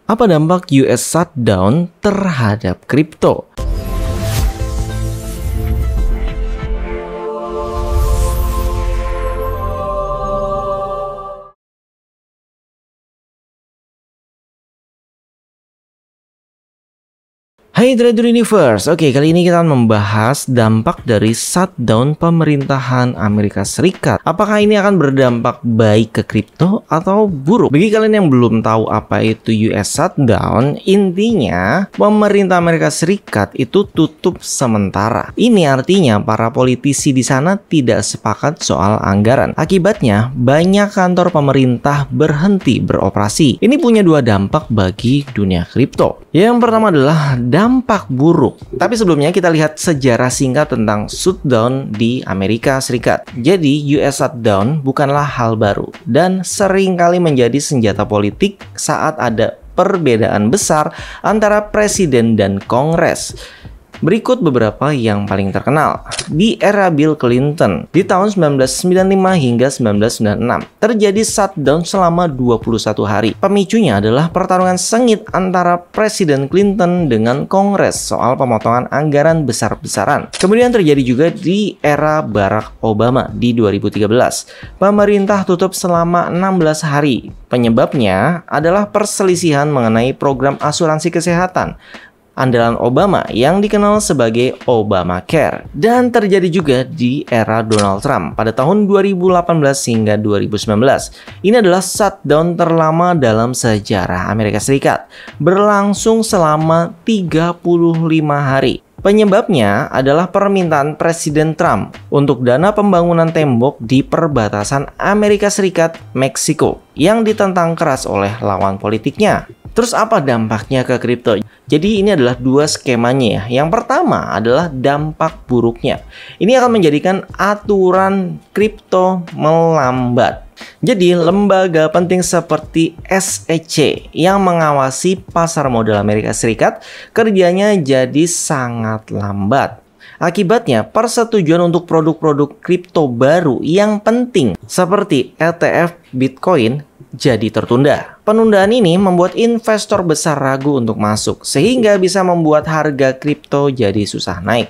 Apa dampak US shutdown terhadap kripto? Hai Trader Universe, oke kali ini kita akan membahas dampak dari shutdown pemerintahan Amerika Serikat. Apakah ini akan berdampak baik ke kripto atau buruk? Bagi kalian yang belum tahu apa itu US shutdown, intinya pemerintah Amerika Serikat itu tutup sementara. Ini artinya para politisi di sana tidak sepakat soal anggaran. Akibatnya banyak kantor pemerintah berhenti beroperasi. Ini punya dua dampak bagi dunia kripto. Yang pertama adalah dampak buruk. Tapi sebelumnya kita lihat sejarah singkat tentang shutdown di Amerika Serikat. Jadi US shutdown bukanlah hal baru dan seringkali menjadi senjata politik saat ada perbedaan besar antara presiden dan Kongres. Berikut beberapa yang paling terkenal. Di era Bill Clinton, di tahun 1995 hingga 1996, terjadi shutdown selama 21 hari. Pemicunya adalah pertarungan sengit antara Presiden Clinton dengan Kongres soal pemotongan anggaran besar-besaran. Kemudian terjadi juga di era Barack Obama di 2013. Pemerintah tutup selama 16 hari. Penyebabnya adalah perselisihan mengenai program asuransi kesehatan andalan Obama yang dikenal sebagai Obamacare. Dan terjadi juga di era Donald Trump pada tahun 2018 hingga 2019. Ini adalah shutdown terlama dalam sejarah Amerika Serikat, berlangsung selama 35 hari. Penyebabnya adalah permintaan Presiden Trump untuk dana pembangunan tembok di perbatasan Amerika Serikat-Meksiko yang ditentang keras oleh lawan politiknya. Terus apa dampaknya ke kripto? Jadi ini adalah dua skemanya ya. Yang pertama adalah dampak buruknya. Ini akan menjadikan aturan kripto melambat. Jadi lembaga penting seperti SEC yang mengawasi pasar modal Amerika Serikat kerjanya jadi sangat lambat. Akibatnya, persetujuan untuk produk-produk kripto baru yang penting seperti ETF Bitcoin jadi tertunda. Penundaan ini membuat investor besar ragu untuk masuk, sehingga bisa membuat harga kripto jadi susah naik.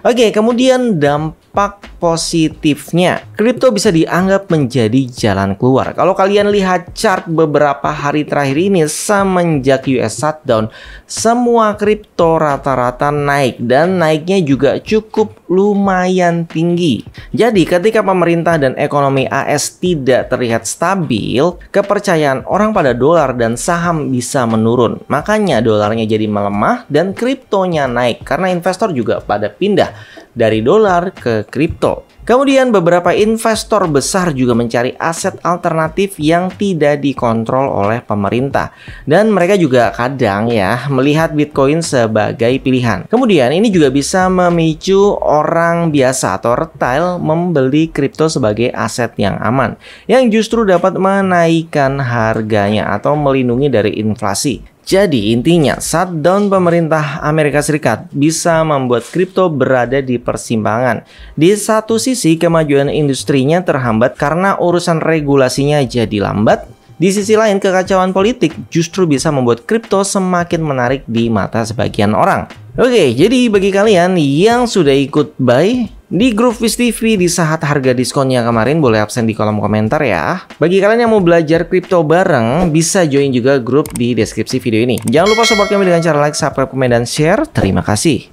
Oke, kemudian dampak positifnya. Kripto bisa dianggap menjadi jalan keluar. Kalau kalian lihat chart beberapa hari terakhir ini semenjak US shutdown, semua kripto rata-rata naik dan naiknya juga cukup lumayan tinggi. Jadi ketika pemerintah dan ekonomi AS tidak terlihat stabil, kepercayaan orang pada dolar dan saham bisa menurun. Makanya dolarnya jadi melemah dan kriptonya naik karena investor juga pada pindah dari dolar ke kripto. Kemudian beberapa investor besar juga mencari aset alternatif yang tidak dikontrol oleh pemerintah. Dan mereka juga kadang ya melihat Bitcoin sebagai pilihan. Kemudian ini juga bisa memicu orang biasa atau retail membeli kripto sebagai aset yang aman, yang justru dapat menaikkan harganya atau melindungi dari inflasi. Jadi intinya shutdown pemerintah Amerika Serikat bisa membuat kripto berada di persimpangan. Di satu sisi kemajuan industrinya terhambat karena urusan regulasinya jadi lambat. Di sisi lain kekacauan politik justru bisa membuat kripto semakin menarik di mata sebagian orang. Oke, jadi bagi kalian yang sudah ikut buy di grup Fish TV di saat harga diskonnya kemarin, boleh absen di kolom komentar ya. Bagi kalian yang mau belajar kripto bareng, bisa join juga grup di deskripsi video ini. Jangan lupa support kami dengan cara like, subscribe, komen, dan share. Terima kasih.